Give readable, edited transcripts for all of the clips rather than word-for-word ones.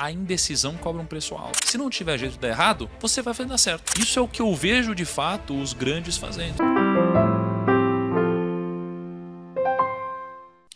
a indecisão cobra um preço alto. Se não tiver jeito de dar errado, você vai fazer dar certo. Isso é o que eu vejo de fato os grandes fazendo.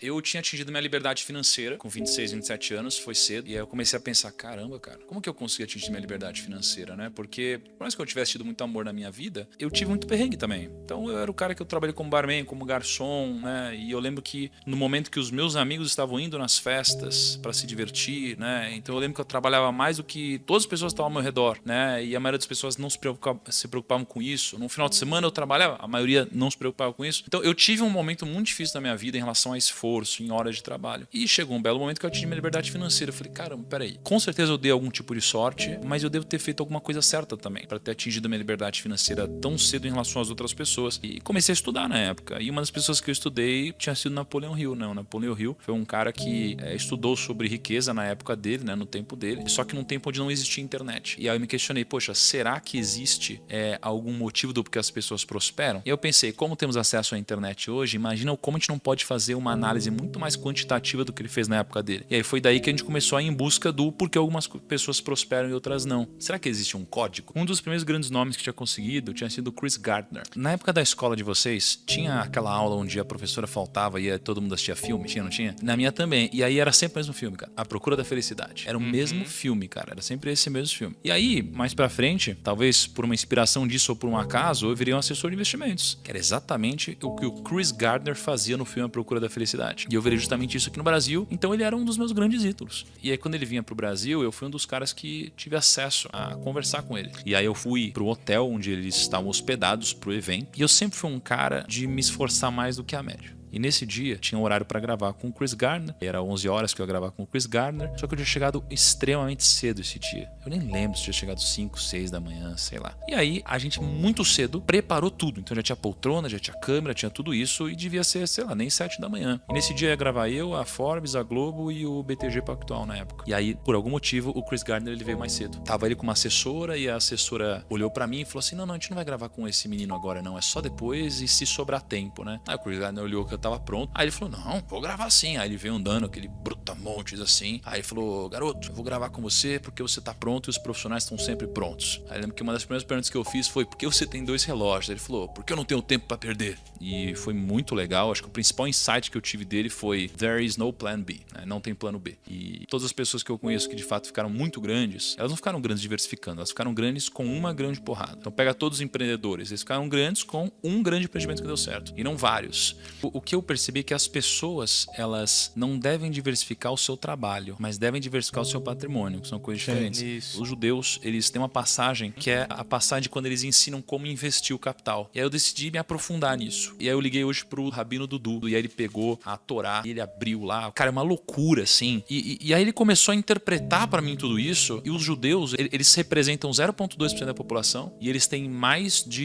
Eu tinha atingido minha liberdade financeira com 26, 27 anos, foi cedo. E aí eu comecei a pensar, caramba, cara, como que eu consegui atingir minha liberdade financeira, né? Porque, por mais que eu tivesse tido muito amor na minha vida, eu tive muito perrengue também. Então eu era o cara que eu trabalhei como barman, como garçom, né? E eu lembro que no momento que os meus amigos estavam indo nas festas para se divertir, né? Então eu lembro que eu trabalhava mais do que todas as pessoas que estavam ao meu redor, né? E a maioria das pessoas não se preocupavam com isso. No final de semana eu trabalhava, a maioria não se preocupava com isso. Então eu tive um momento muito difícil da minha vida em relação a esforço, em horas de trabalho. E chegou um belo momento que eu atingi minha liberdade financeira. Eu falei, caramba, peraí. Com certeza eu dei algum tipo de sorte, mas eu devo ter feito alguma coisa certa também para ter atingido a minha liberdade financeira tão cedo em relação às outras pessoas. E comecei a estudar na época. E uma das pessoas que eu estudei tinha sido Napoleão Hill, né? O Napoleão Hill foi um cara que estudou sobre riqueza na época dele, né? No tempo dele. Só que num tempo onde não existia internet. E aí eu me questionei, poxa, será que existe algum motivo do porquê as pessoas prosperam? E eu pensei, como temos acesso à internet hoje, imagina como a gente não pode fazer uma análise muito mais quantitativa do que ele fez na época dele. E aí foi daí que a gente começou a ir em busca do porquê algumas pessoas prosperam e outras não. Será que existe um código? Um dos primeiros grandes nomes que tinha conseguido tinha sido Chris Gardner. Na época da escola de vocês, tinha aquela aula onde a professora faltava e todo mundo assistia filme? Tinha, não tinha? Na minha também. E aí era sempre o mesmo filme, cara. A Procura da Felicidade. Era o mesmo filme, cara. Era sempre esse mesmo filme. E aí, mais pra frente, talvez por uma inspiração disso ou por um acaso, eu virei um assessor de investimentos. Que era exatamente o que o Chris Gardner fazia no filme A Procura da Felicidade. E eu virei justamente isso aqui no Brasil, então ele era um dos meus grandes ídolos. E aí quando ele vinha pro Brasil, eu fui um dos caras que tive acesso a conversar com ele. E aí eu fui pro hotel onde eles estavam hospedados pro evento, e eu sempre fui um cara de me esforçar mais do que a média. E nesse dia, tinha um horário para gravar com o Chris Gardner. Era 11 horas que eu ia gravar com o Chris Gardner. Só que eu tinha chegado extremamente cedo esse dia. Eu nem lembro se tinha chegado 5, 6 da manhã, sei lá. E aí, a gente muito cedo preparou tudo. Então já tinha poltrona, já tinha câmera, tinha tudo isso. E devia ser, sei lá, nem 7 da manhã. E nesse dia ia gravar eu, a Forbes, a Globo e o BTG Pactual na época. E aí, por algum motivo, o Chris Gardner ele veio mais cedo. Tava ele com uma assessora e a assessora olhou para mim e falou assim, não, a gente não vai gravar com esse menino agora não. É só depois e se sobrar tempo, né? Aí o Chris Gardner olhou que eu tava pronto. Aí ele falou, não, vou gravar sim. Aí ele veio andando, aquele brutamontes assim. Aí ele falou, garoto, eu vou gravar com você porque você tá pronto e os profissionais estão sempre prontos. Aí eu lembro que uma das primeiras perguntas que eu fiz foi, por que você tem 2 relógios? Aí ele falou, porque eu não tenho tempo pra perder. E foi muito legal. Acho que o principal insight que eu tive dele foi, there is no plan B, né? Não tem plano B. E todas as pessoas que eu conheço que de fato ficaram muito grandes, elas não ficaram grandes diversificando, elas ficaram grandes com uma grande porrada. Então pega todos os empreendedores, eles ficaram grandes com um grande empreendimento que deu certo, e não vários. O que eu percebi é que as pessoas, elas não devem diversificar o seu trabalho, mas devem diversificar o seu patrimônio, que são coisas diferentes. Isso. Os judeus, eles têm uma passagem que é a passagem de quando eles ensinam como investir o capital. E aí eu decidi me aprofundar nisso. E aí eu liguei hoje pro Rabino Dudu, e aí ele pegou a Torá, e ele abriu lá. Cara, é uma loucura, assim. E aí ele começou a interpretar pra mim tudo isso, e os judeus, eles representam 0,2% da população, e eles têm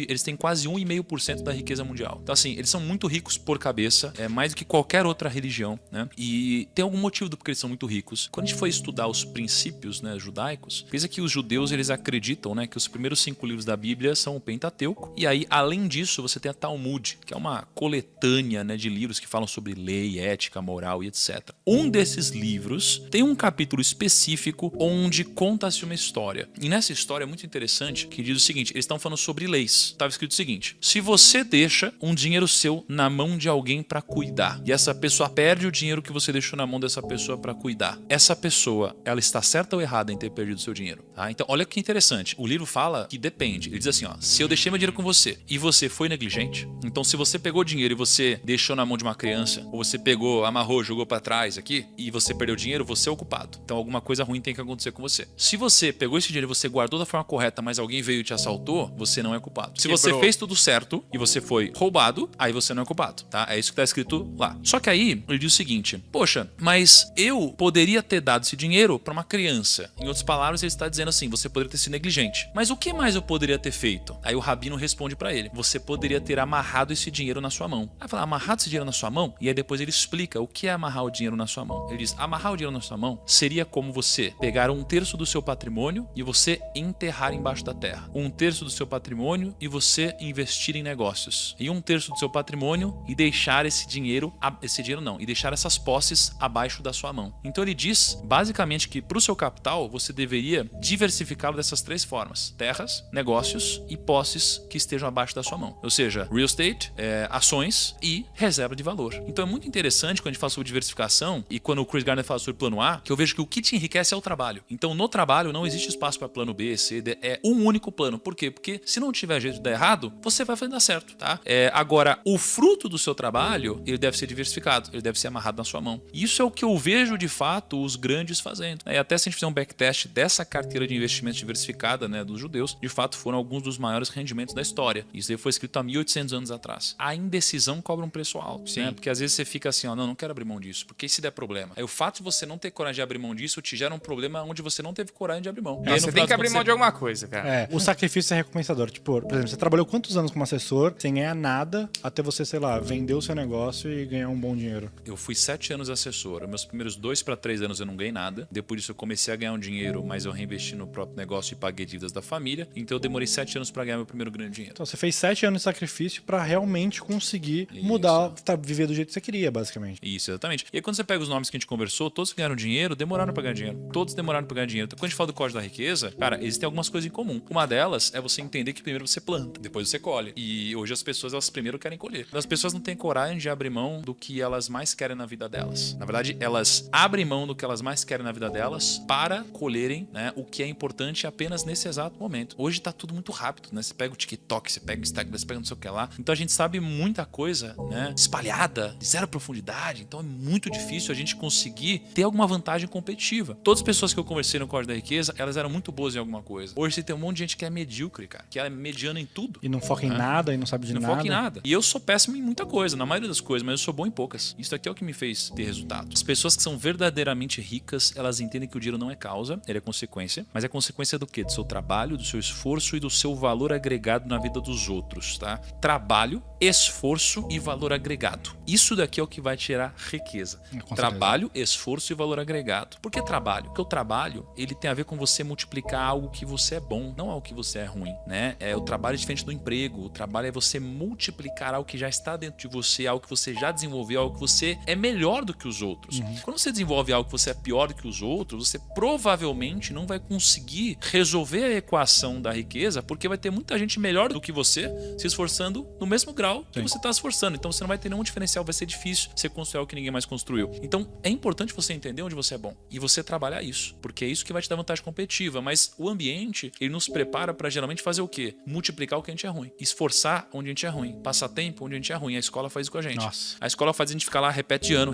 eles têm quase 1,5% da riqueza mundial. Então assim, eles são muito ricos por cabeça, mais do que qualquer outra religião, né? E tem algum motivo do porquê eles são muito ricos. Quando a gente foi estudar os princípios, né, judaicos, pensa que os judeus, eles acreditam, né, que os primeiros 5 livros da Bíblia são o Pentateuco, e aí, além disso, você tem a Talmud, que é uma coletânea, né, de livros que falam sobre lei, ética, moral e etc. Um desses livros tem um capítulo específico onde conta-se uma história. E nessa história é muito interessante que diz o seguinte, eles estão falando sobre leis. Estava escrito o seguinte, se você deixa um dinheiro seu na mão de alguém para cuidar, e essa pessoa perde o dinheiro que você deixou na mão dessa pessoa para cuidar, essa pessoa, ela está certa ou errada em ter perdido seu dinheiro? Tá? Então, olha que interessante. O livro fala que depende. Ele diz assim, ó, se eu deixei meu dinheiro com você e você foi negligente, então se você pegou o dinheiro e você deixou na mão de uma criança, ou você pegou, amarrou, jogou para trás aqui, e você perdeu o dinheiro, você é o culpado. Então, alguma coisa ruim tem que acontecer com você. Se você pegou esse dinheiro e você guardou da forma correta, mas alguém veio e te assaltou, você não é culpado. Se você fez tudo certo e você foi roubado, aí você não é culpado, tá? É isso que tá escrito lá. Só que aí, ele diz o seguinte, poxa, mas eu poderia ter dado esse dinheiro para uma criança. Em outras palavras, ele está dizendo assim, você poderia ter sido negligente. Mas o que mais eu poderia ter feito? Aí o rabino responde para ele, você poderia ter amarrado esse dinheiro na sua mão. Aí fala, amarrado esse dinheiro na sua mão? E aí depois ele explica o que é amarrar o dinheiro na sua mão. Ele diz, amarrar o dinheiro na sua mão seria como você pegar 1/3 do seu patrimônio e você enterrar embaixo da terra. 1/3 do seu patrimônio e você investir em negócios. E 1/3 do seu patrimônio e deixar deixar esse dinheiro não, e deixar essas posses abaixo da sua mão. Então ele diz, basicamente, que para o seu capital, você deveria diversificá-lo dessas 3 formas: terras, negócios e posses que estejam abaixo da sua mão. Ou seja, real estate, ações e reserva de valor. Então é muito interessante quando a gente fala sobre diversificação e quando o Chris Gardner fala sobre plano A, que eu vejo que o que te enriquece é o trabalho. Então no trabalho não existe espaço para plano B, C, D, é um único plano. Por quê? Porque se não tiver jeito de dar errado, você vai fazer dar certo, tá? Agora, o fruto do seu trabalho, ele deve ser diversificado, ele deve ser amarrado na sua mão. Isso é o que eu vejo de fato os grandes fazendo. Até se a gente fizer um backtest dessa carteira de investimentos diversificada, né, dos judeus, de fato foram alguns dos maiores rendimentos da história. Isso aí foi escrito há 1800 anos atrás. A indecisão cobra um preço alto, né? Porque às vezes você fica assim, ó, não quero abrir mão disso, porque se der problema. Aí o fato de você não ter coragem de abrir mão disso te gera um problema onde você não teve coragem de abrir mão. Você tem que abrir mão de alguma coisa, cara. O sacrifício é recompensador. Tipo, por exemplo, você trabalhou quantos anos como assessor sem ganhar nada até você, sei lá, vender o seu negócio e ganhar um bom dinheiro? Eu fui 7 anos assessor. Meus primeiros 2 para 3 anos eu não ganhei nada. Depois disso eu comecei a ganhar um dinheiro, mas eu reinvesti no próprio negócio e paguei dívidas da família. Então eu demorei 7 anos para ganhar meu primeiro grande dinheiro. Então você fez 7 anos de sacrifício para realmente conseguir mudar, viver do jeito que você queria, basicamente. Isso, exatamente. E aí quando você pega os nomes que a gente conversou, todos que ganharam dinheiro, demoraram para ganhar dinheiro. Todos demoraram para ganhar dinheiro. Então quando a gente fala do código da riqueza, cara, existem algumas coisas em comum. Uma delas é você entender que primeiro você planta, depois você colhe. E hoje as pessoas, elas primeiro querem colher. As pessoas não têm coragem de abrir mão do que elas mais querem na vida delas. Na verdade, elas abrem mão do que elas mais querem na vida delas para colherem, né, o que é importante apenas nesse exato momento. Hoje tá tudo muito rápido, né? Você pega o TikTok, você pega o Instagram, você pega não sei o que lá. Então a gente sabe muita coisa, né, espalhada, de zero profundidade. Então é muito difícil a gente conseguir ter alguma vantagem competitiva. Todas as pessoas que eu conversei no Código da Riqueza, elas eram muito boas em alguma coisa. Hoje você tem um monte de gente que é medíocre, cara, que é mediana em tudo. E não foca em nada, e não sabe de nada. Não foca em nada. E eu sou péssimo em muita coisa, na maioria das coisas, mas eu sou bom em poucas. Isso aqui é o que me fez ter resultado. As pessoas que são verdadeiramente ricas, elas entendem que o dinheiro não é causa, ele é consequência. Mas é consequência do quê? Do seu trabalho, do seu esforço e do seu valor agregado na vida dos outros, tá? Trabalho, esforço e valor agregado. Isso daqui é o que vai tirar riqueza. Trabalho, esforço e valor agregado. Por que trabalho? Porque o trabalho, ele tem a ver com você multiplicar algo que você é bom, não algo que você é ruim, né? O trabalho é diferente do emprego. O trabalho é você multiplicar algo que já está dentro de você, algo que você já desenvolveu, algo que você é melhor do que os outros. Quando você desenvolve algo que você é pior do que os outros, você provavelmente não vai conseguir resolver a equação da riqueza, porque vai ter muita gente melhor do que você se esforçando no mesmo grau que você está se esforçando. Então você não vai ter nenhum diferencial, vai ser difícil você construir algo que ninguém mais construiu. Então é importante você entender onde você é bom e você trabalhar isso, porque é isso que vai te dar vantagem competitiva. Mas o ambiente, ele nos prepara para geralmente fazer o quê? Multiplicar o que a gente é ruim, esforçar onde a gente é ruim, passar tempo onde a gente é ruim. A escola faz isso com a gente. Nossa. A escola faz a gente ficar lá repete ano,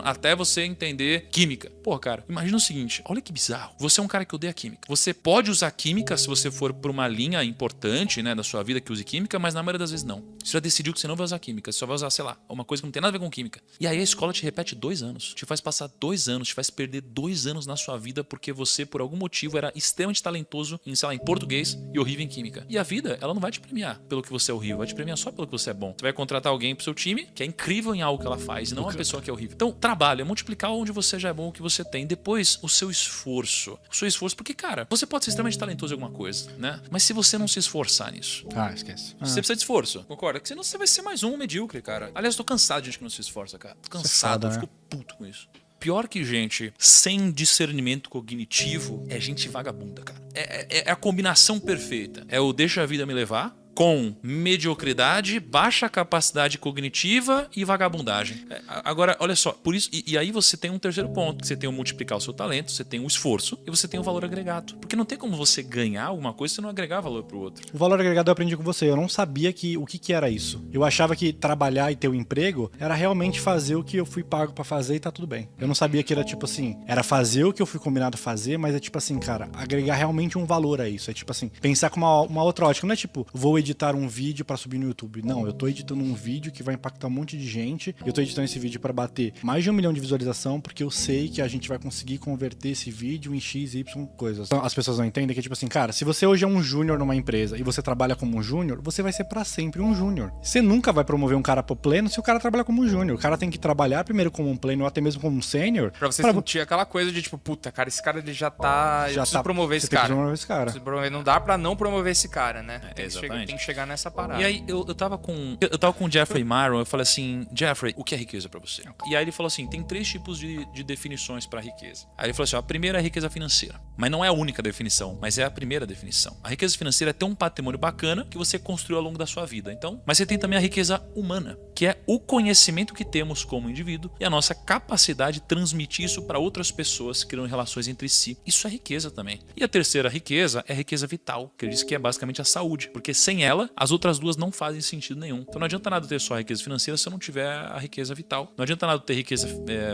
até você entender química. Pô, cara, imagina o seguinte, olha que bizarro. Você é um cara que odeia química. Você pode usar química se você for por uma linha importante, né, da sua vida que use química, mas na maioria das vezes não. Você já decidiu que você não vai usar química, você só vai usar, sei lá, uma coisa que não tem nada a ver com química. E aí a escola te repete 2 anos, te faz passar 2 anos, te faz perder 2 anos na sua vida porque você, por algum motivo, era extremamente talentoso em, sei lá, em português e horrível em química. E a vida, ela não vai te premiar pelo que você é horrível, vai te premiar só pelo que você é bom. Você vai contratar alguém pro seu time que é incrível em algo que ela faz e não uma pessoa que é horrível. Então, trabalho é multiplicar onde você já é bom, o que você tem. Depois, o seu esforço. O seu esforço, porque, cara, você pode ser extremamente talentoso em alguma coisa, né? Mas se você não se esforçar nisso... esquece. Você precisa de esforço, concorda? Porque senão você vai ser mais um medíocre, cara. Aliás, eu tô cansado de gente que não se esforça, cara. Tô cansado, eu fico puto com isso. Pior que gente sem discernimento cognitivo é gente vagabunda, cara. É a combinação perfeita. É o deixa a vida me levar com mediocridade, baixa capacidade cognitiva e vagabundagem. Agora, olha só, por isso, e aí você tem um terceiro ponto, você tem o multiplicar o seu talento, você tem o esforço e você tem o valor agregado. Porque não tem como você ganhar alguma coisa se não agregar valor pro outro. O valor agregado eu aprendi com você, eu não sabia o que era isso. Eu achava que trabalhar e ter um emprego era realmente fazer o que eu fui pago pra fazer e tá tudo bem. Eu não sabia que era tipo assim, era fazer o que eu fui combinado a fazer, mas é tipo assim, cara, agregar realmente um valor a isso. É tipo assim, pensar com uma outra ótica, não é tipo, vou editar um vídeo pra subir no YouTube. Não, eu tô editando um vídeo que vai impactar um monte de gente. Eu tô editando esse vídeo pra bater mais de 1 milhão de visualização, porque eu sei que a gente vai conseguir converter esse vídeo em X, Y coisas. Então, as pessoas não entendem que é tipo assim, cara, se você hoje é um júnior numa empresa e você trabalha como um júnior, você vai ser pra sempre um júnior. Você nunca vai promover um cara pro pleno se o cara trabalha como um júnior. O cara tem que trabalhar primeiro como um pleno ou até mesmo como um sênior. Pra você sentir aquela coisa de tipo, puta, cara, esse cara ele já tá... Eu preciso promover esse cara. Promover esse cara. Não dá pra não promover esse cara, né? Exatamente. Tem que chegar nessa parada. E aí eu tava com o Jeffrey Myron, eu falei assim, Jeffrey, o que é riqueza pra você? E aí ele falou assim, tem 3 tipos de definições pra riqueza. Aí ele falou assim, a primeira é a riqueza financeira. Mas não é a única definição, mas é a primeira definição. A riqueza financeira é ter um patrimônio bacana que você construiu ao longo da sua vida. Então, mas você tem também a riqueza humana, que é o conhecimento que temos como indivíduo e a nossa capacidade de transmitir isso para outras pessoas, criando relações entre si. Isso é riqueza também. E a terceira riqueza é a riqueza vital, que ele diz que é basicamente a saúde, porque sem ela, as outras duas não fazem sentido nenhum. Então não adianta nada ter só a riqueza financeira se eu não tiver a riqueza vital. Não adianta nada ter riqueza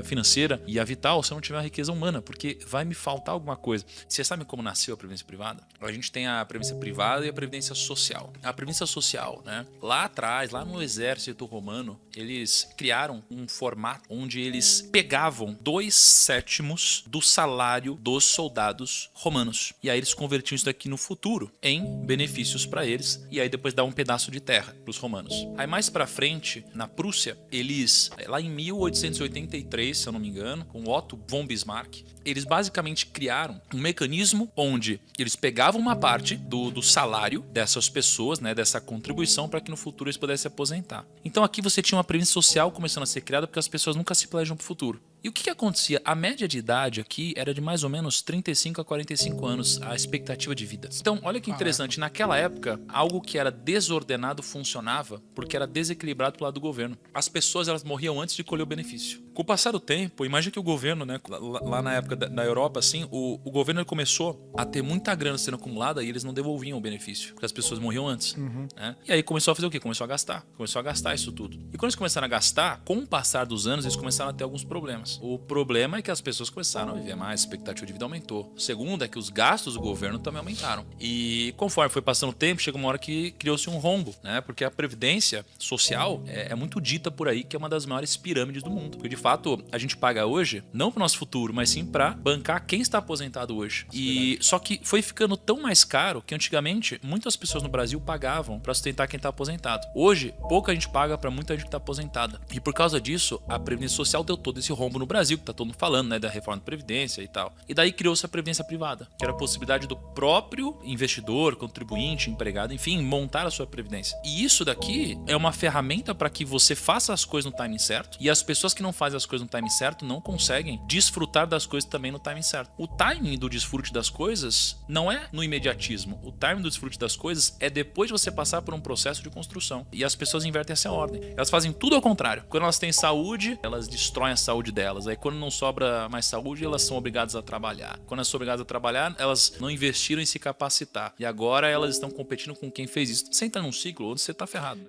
financeira e a vital se eu não tiver a riqueza humana, porque vai me faltar alguma coisa. Vocês sabem como nasceu a previdência privada? A gente tem a previdência privada e a previdência social. A previdência social, né? Lá atrás, lá no exército romano, eles criaram um formato onde eles pegavam 2/7 do salário dos soldados romanos. E aí eles convertiam isso daqui no futuro em benefícios para eles e aí depois dá um pedaço de terra para os romanos. Aí mais para frente, na Prússia, eles, lá em 1883, se eu não me engano, com Otto von Bismarck, eles basicamente criaram um mecanismo onde eles pegavam uma parte do salário dessas pessoas, né, dessa contribuição, para que no futuro eles pudessem se aposentar. Então aqui você tinha uma previdência social começando a ser criada porque as pessoas nunca se planejam para o futuro. E o que acontecia? A média de idade aqui era de mais ou menos 35 a 45 anos, a expectativa de vida. Então, olha que interessante, naquela época, algo que era desordenado funcionava porque era desequilibrado pelo lado do governo. As pessoas, elas morriam antes de colher o benefício. Com o passar do tempo, imagina que o governo, né, lá na época da Europa, assim, o governo começou a ter muita grana sendo acumulada e eles não devolviam o benefício, porque as pessoas morriam antes. Né? E aí começou a fazer o quê? Começou a gastar isso tudo. E quando eles começaram a gastar, com o passar dos anos, eles começaram a ter alguns problemas. O problema é que as pessoas começaram a viver mais, a expectativa de vida aumentou. O segundo é que os gastos do governo também aumentaram. E conforme foi passando o tempo, chegou uma hora que criou-se um rombo, né? Porque a previdência social é muito dita por aí que é uma das maiores pirâmides do mundo. Porque de fato a gente paga hoje, não para o nosso futuro, mas sim para bancar quem está aposentado hoje. E só que foi ficando tão mais caro que antigamente muitas pessoas no Brasil pagavam para sustentar quem está aposentado. Hoje, pouca gente paga para muita gente que está aposentada. E por causa disso, a previdência social deu todo esse rombo no Brasil, que tá todo mundo falando, né, da reforma da Previdência e tal. E daí criou-se a Previdência Privada, que era a possibilidade do próprio investidor, contribuinte, empregado, enfim, montar a sua Previdência. E isso daqui é uma ferramenta para que você faça as coisas no timing certo, e as pessoas que não fazem as coisas no timing certo não conseguem desfrutar das coisas também no timing certo. O timing do desfrute das coisas não é no imediatismo. O timing do desfrute das coisas é depois de você passar por um processo de construção. E as pessoas invertem essa ordem. Elas fazem tudo ao contrário. Quando elas têm saúde, elas destroem a saúde delas. Aí quando não sobra mais saúde, elas são obrigadas a trabalhar. Quando elas são obrigadas a trabalhar, elas não investiram em se capacitar. E agora elas estão competindo com quem fez isso. Você entra num ciclo onde você tá ferrado.